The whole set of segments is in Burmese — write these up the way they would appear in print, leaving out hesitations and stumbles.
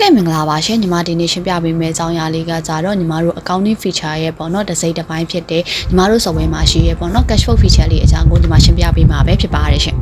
ကဲ့မင်္ဂလာပါရှင်ညီမဒီနေ့ရှင်းပြပေးမယ့်အကြောင်းအရာလေးကကြတော့ညီမတို့ accounting feature ရဲ့ပေါ့နော်တစ်စိတ်တစ်ပိုင်းဖြစ်တဲ့ညီမတို့ software မှာရှိရဲ့ပေါ့နော် cash flow feature လေးအကြောင်းကိုညီမရှင်းပြပေးမှာပဲဖြစ်ပါတယ်ရှင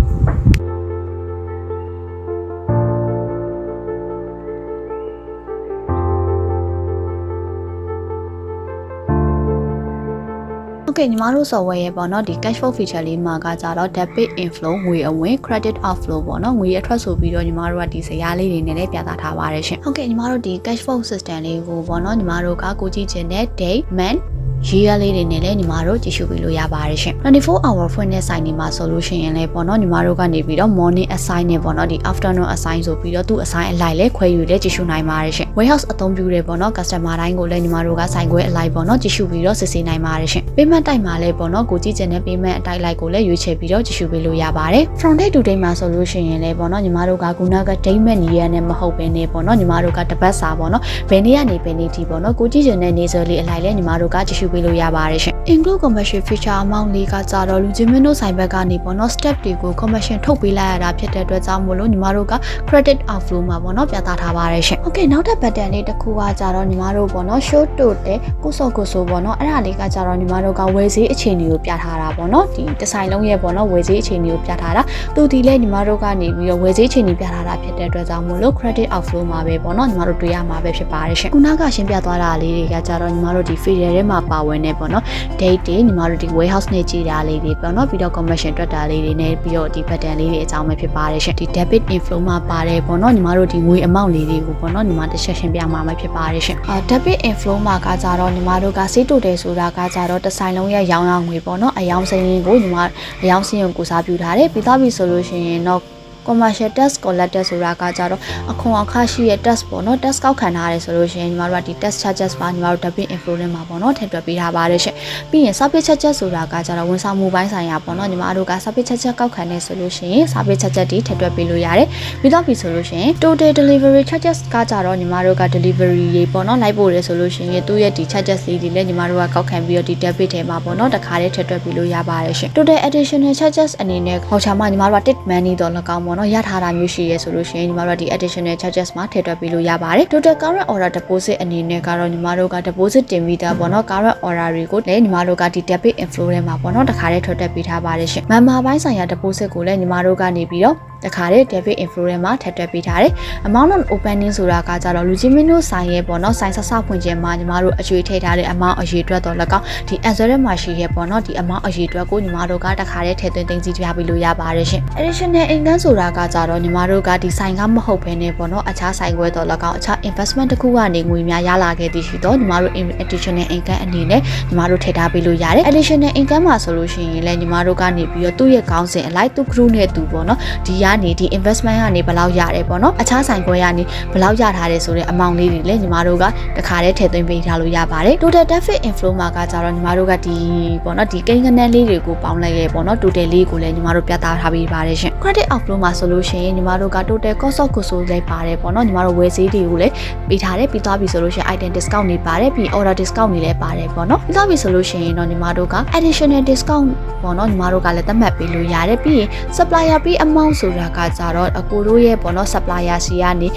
်ညီမတို့ software ရဲ့ပေါ့နော်ဒီ cash flow feature လေးမှာကကြတော့ debit inflow ငွေအဝင် credit outflow ပေါ့နော်ငွေအထွက်ဆိုပြီးတော့ညီမတို့ကဒီဇယားလေးတွေနဲ့လည်းပြသထားပါတယ်ရှင်ဟုတ်ကဲ့ညီမတို့ဒီ cash flow system လေးကိုပေါ့နော်ညီမတို့ကကိုကြည့်ချင်တဲ့ date month year လေးတွေနဲ့လည်းညီမတို့ကြည့်ရှုပြီးလို့ရပါတယ်ရှင်24 hour ဖွင့်တဲ့ site တွေမှာဆိုလို့ရှိရင်လည်းပေါ့နော်ညီမတို့ကနေပြီးတော့ morning assign နဲ့ပေါ့နော်ဒီ afternoon assign ဆိုပြီးတော့သူ့ assign အလိုက်လဲခွဲယူလဲကြည့်ရှုနိုင်ပါတယ်ရှင် warehouse အသုံးပြုတဲ့ပေါ့နော် customer တိုင်းကိုလည်းညီမတို့ကဆိုင်ခွဲအလိုက်ပေါ့နော်ကြည့်ရှုပြီးတော့စစ်ဆေးနိုင်ပါတယ်ရှင် payment တိုက်မှာလည်းပေါ့နော်ကိုကြည့်ချင်တဲ့ payment အတိုက်လိုက်ကိုလည်းရွေးချယ်ပြီးတော့ကြည့်ရှုပေးလို့ရပါတယ် from date to date မှာဆိုလို့ရှိရင်လည်းပေါ့နော်ညီမတို့ကခုနက date မဲ့ year နဲ့မဟုတ်ဘဲနဲ့ပေါ့နော်ညီမတို့ကတပတ်စာပေါ့နော်ဘယ်နေ့ကနေဘယ်နေ့ထိပေါ့နော်ကိုကြည့်ချင်တဲ့နေ့စွဲလေးအလိုက်လဲညီမတို့ကကြည့်ရှုပေးလို့ရပါတယ်ရှင်include commercial feature amount လေးကကြတော့လူချင်းမင်းတို့ဆိုင်ဘက်ကနေပေါ့နော် step တွေကို commission ထုတ်ပေးလိုက်ရတာဖြစ်တဲ့အတွက်ကြောင့်မို့လို့ညီမတို့က credit outflow မှာပေါ့နော်ပြသထားပါတယ်ရှင် okay နောက်ထပ် button လေးတစ်ခုကကြတော့ညီမတို့ပေါ့နော် show to တဲ့ကိုစောပေါ့နော်အဲ့ဒါလေးကကြတော့ညီမတို့ကဝယ်ဈေးအခြေအနေကိုပြထားတာပေါ့နော်ဒီဒီဇိုင်းလုံးရဲ့ပေါ့နော်ဝယ်ဈေးအခြေအနေကိုပြထားတာသူဒီလဲညီမတို့ကနေပြီးတော့ဝယ်ဈေးအခြေအနေပြထားတာဖြစ်တဲ့အတွက်ကြောင့်မို့လို့ credit outflow မှာပဲပေါ့နော်ညီမတို့တွေ့ရမှာပဲဖြစ်ပါတယ်ရှင်ခုနကရှင်းပြသွားတာလေးတွေကကြတော့ညီမတို့ဒီ feeder ထဲမှာပါဝင်နေပေါ့နော် date တွေညီမတို့ဒီ warehouse နဲ့ကြည်တာလေးတွေပေါ့နော်ပြီးတော့ commission တွက်တာလေးတွေနဲ့ပြီးတော့ဒီ button လေးတွေအကြောင်းပဲဖြစ်ပါတယ်ရှင်ဒီ debit inflow မှာပါတယ်ပေါ့နော်ညီမတို့ဒီငွေ amount လေးတွေကိုပေါ့နော်ညီမတစ်ချက်ရှင်းပြမှာဖြစ်ပါတယ်ရှင်debit inflow မှာကကြတော့ညီမတို့ကစေးတိုတယ်ဆိုတာကကြတော့တစ်ဆိုင်လုံးရဲ့ရောင်းရငွေပေါ့နော်အယောင်စင်းကိုညီမအယောင်စင်းကိုစားပြုထားတယ်ပြီးသားပြီဆိုလို့ရှိရင်တော့commercial tax collected ဆိုတာကကြတော့အခွန်အခရှိရဲ့ tax ပေါ့နော် tax ကောက်ခံထားရတယ်ဆိုလို့ရှိရင်ညီမတို့ကဒီ tax charges ပါညီမတို့ debit inflow ထဲမှာပေါ့နော်ထည့်တွက်ပေးထားပါတယ်ရှင်ပြီးရင် service charges ဆိုတာကကြတော့ဝန်ဆောင်မှုပိုင်းဆိုင်ရာပေါ့နော်ညီမတို့က service charges ကောက်ခံနေဆိုလို့ရှိရင် service charges တွေထည့်တွက်ပေးလို့ရတယ်ပြီးတော့ပြီဆိုလို့ရှိရင် total delivery charges ကကြတော့ညီမတို့က delivery ရေပေါ့နော်လိုက်ပို့ရဲဆိုလို့ရှိရင်သူ့ရဲ့ဒီ charges လေးတွေလည်းညီမတို့ကကောက်ခံပြီးတော့ဒီ debit ထဲမှာပေါ့နော်တခါတည်းထည့်တွက်ပေးလို့ရပါတယ်ရှင် total additional charges အနေနဲ့ဟောချာမှာညီမတို့က tip money တော့၎င်းပေါ့နော်ရထားတာမျိုးရှိရဲဆိုလို့ရှိရင်ညီမတို့ဒီ additional charges မှာထည့်တွက်ပေးလို့ရပါတယ် total current order deposit အနေနဲ့ကတော့ညီမတို့က deposit တင်ပြီးတာပေါ့နော် current order တွေကိုလည်းညီမတို့ကဒီ debit inflow ထဲမှာပေါ့နော်တခါတည်းထွက်တက်ပေးထားပါတယ်ရှင် member ပိုင်းဆိုင်ရာ deposit ကိုလည်းညီမတို့ကနေပြီးတော့တခါတည်း debit inflow ထဲမှာထည့်တွက်ပေးထားတယ် amount on opening ဆိုတာကကြတော့လူချင်းမင်းတို့ဆိုင်ရဲ့ပေါ့နော်ဆိုင်ဆက်စဖွင့်ခြင်းမှာညီမတို့အကျွေးထည့်ထားတဲ့ amount အရေးအတွက်တော့၎င်းဒီ answer ထဲမှာရှိရဲ့ပေါ့နော်ဒီ amount အရေးအတွက်ကိုညီမတို့ကတခါတည်းထည့်သွင်းသိမ်းဆည်းထားပြီးလို့ရပါတယ်ရှင် additional income ဆိုတာကကြတော့ညီမတို့ကဒီဆိုင်ကမဟုတ်ဘဲနဲ့ပေါ့နော်အခြားဆိုင်ခွဲတော့၎င်းအခြား investment တစ်ခုကနေငွေများရလာခဲ့သည်ရှိတော့ညီမတို့ additional income အနေနဲ့ညီမတို့ထည့်ထားပေးလို့ရတယ် additional income မှာဆိုလို့ရှိရင်လည်းညီမတို့ကနေပြီးတော့သူ့ရဲ့ခေါင်းစဉ်အလိုက်သူ group နဲ့သူပေါ့နော်ဒီကနေဒီ investment ကနေဘယ်လောက်ရတယ်ပေါ့နော်အခြားဆိုင်ခွဲကနေဘယ်လောက်ရထားတယ်ဆိုတဲ့ amount လေးတွေလည်းညီမတို့ကတခါတည်းထည့်သွင်းပေးထားလို့ရပါတယ် total debit inflow မှာကကြတော့ညီမတို့ကဒီပေါ့နော်ဒီကိန်းဂဏန်းလေးတွေကိုပေါင်းလိုက်ရဲပေါ့နော် total လေးကိုလည်းညီမတို့ပြသထားပေးပါတယ်ရှင် credit outflow မှာဆိုလို့ရှိရင်ညီမတို့က total cost of goods sold လေးပါတယ်ပေါ့နော်ညီမတို့ဝယ်ဈေးတွေကိုလည်းပေးထားတယ်ပြီးသွားပြီဆိုလို့ရှိရင် item discount တွေပါတယ်ပြီး order discount တွေလည်းပါတယ်ပေါ့နော်ပြီးသွားပြီဆိုလို့ရှိရင်တော့ညီမတို့က additional discount ပေါ့နော်ညီမတို့ကလည်းသတ်မှတ်ပေးလို့ရတယ်ပြီးရင် supplier fee amount ဆိုတာကကြတော့အကိုတို့ရဲ့ပေါ့နော် supplier စီကနေ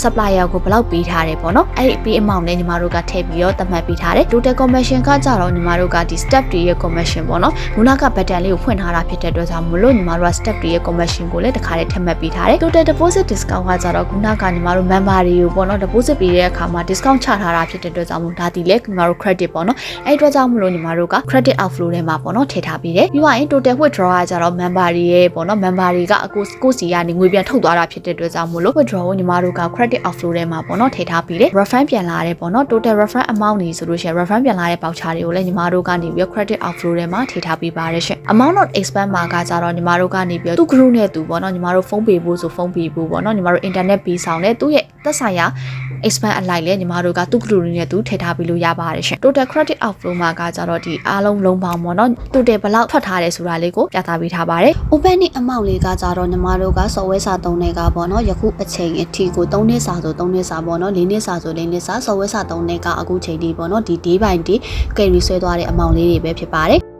supplier ကိုဘယ်လောက်ပေးထားတယ်ပေါ့နော်အဲ့ဒီ fee amount နဲ့ညီမတို့ကထည့်ပြီးတော့သတ်မှတ်ပေးထားတယ် total commission ကကြတော့ညီမတို့ကဒီ step တွေရဲ့ commission ပေါ့နော်ခုနက button လေးကိုဖွင့်ထားတာဖြစ်တဲ့အတွက်ကြောင့်မလို့ညီမတို့က step တွေရဲ့ commission ကိုလည်းတခါတည်းထည့်မှတ်ပေးထားတယ် total deposit discount ကကြတော့ခုနကညီမတို့ member တွေကိုပေါ့နော် deposit ပေးတဲ့အခါမှာ discount ချထားတာဖြစ်တဲ့အတွက်ကြောင့်မို့ဒါဒီလေညီမတို့ credit ပေါ့နော်အဲ့အတွက်ကြောင့်မလို့ညီမတို့က credit outflow ထဲမှာပေါ့နော်ထည့်ထားပြီးတယ်ပြီးရင် total withdraw ကကြတော့ member တွေရဲ့ပေါ့နော် member တွေကအကိုစီကနေငွေပြန်ထုတ်သွားတာဖြစ်တဲ့အတွက်ကြောင့်မို့လို့ withdraw ကိုညီမတို့က credit outflow ထဲမှာပေါ့နော်ထည့်ထားပြီးတယ် refund ပြန်လာတယ်ပေါ့နော် total refund amount တွေဆိုလို့ရှိရင် refund ပြန်လာတဲ့ voucher တွေကိုလည်းညီမတို့ကနေပြီး credit outflow ထဲမှာထည့်ထားပြီးပါတယ်ရှင် amount not expand မှာကကြတော့ညီမတို့ကနေပြီးသူ့ group နဲ့သူပေါ့နော်ညီမတို့ဖုန်းပေးဖို့ဆိုဖုန်းပေးဖို့ပေါ့နော်ညီမတို့ internet ပေးဆောင်တဲ့သူ့ရဲ့သက်ဆိုင်ရာ expand အလိုက်လဲညီမတို့ကသူ့ group နဲ့သူထည့်ထားပြီးလို့ရပါတယ်ရှင် total credit outflow မှာကကြတော့ဒီအားလုံးလုံးပေါင်းပေါ့နော် total ဘယ်လောက်ထွက်ထားတယ်ဆိုတာလေးကိုပြသပေးထားပါတယ် opening amount လေးကကြတော့ညီမတို့က software စာ3နှစ်ကပေါ့နော်ယခုအချိန်အထိကို3နှစ်စာဆို3နှစ်စာပေါ့နော်4နှစ်စာဆို4နှစ်စာ software စာ3နှစ်ကအခုချိန်ဒီပေါ့နော်ဒီ day by day carry ဆွဲသွားတဲ့ amount လေးတွေပဲဖြစ်ပါတယ်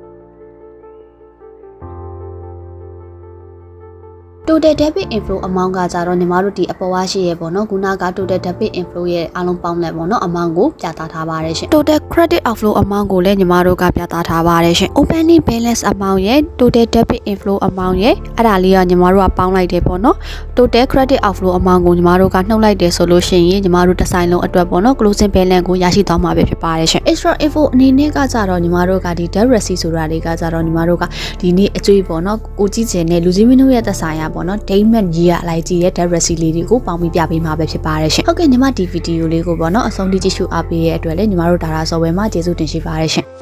total debit inflow amount ကကြတော့ညီမတို့ဒီအပေါ်ဝါရှိရပေါ့နော်ခုနက total debit inflow ရဲ့အားလုံးပေါင်းလိုက်ပေါ့နော် amount ကိုပြသထားပါတယ်ရှင် total credit outflow amount ကိုလည်းညီမတို့ကပြသထားပါတယ်ရှင် opening balance amount ရဲ့ total debit inflow amount ရဲ့အဲ့ဒါလေးကညီမတို့ကပေါင်းလိုက်တယ်ပေါ့နော် total credit outflow amount ကိုညီမတို့ကနှုတ်လိုက်တယ်ဆိုလို့ရှိရင်ညီမတို့တစ်ဆိုင်လုံးအတွက်ပေါ့နော် closing balance ကိုရရှိသွားမှာပဲဖြစ်ပါတယ်ရှင် extra info အနေနဲ့ကကြတော့ညီမတို့ကဒီ debt receipt ဆိုတာလေးကကြတော့ညီမတို့ကဒီနေ့အကျွေးပေါ့နော်ကိုကြီးကျင်နဲ့လူကြီးမင်းတို့ရဲ့သက်ဆိုင်ရာပေါ့နော် dayment year အလိုက်ကြည့်ရဲ့ debt receipt လေးတွေကိုပေါင်းပြီးပြပေးမှာပဲဖြစ်ပါတယ်ရှင်ဟုတ်ကဲ့ညီမဒီဗီဒီယိုလေးကိုပေါ့နော်အဆုံးထိကြည့်ရှုအားပေးရဲ့အတွက်လည်းညီမတို့ဒါရာ software မှာကျေးဇူးတင်ရှိပါတယ်ရှင်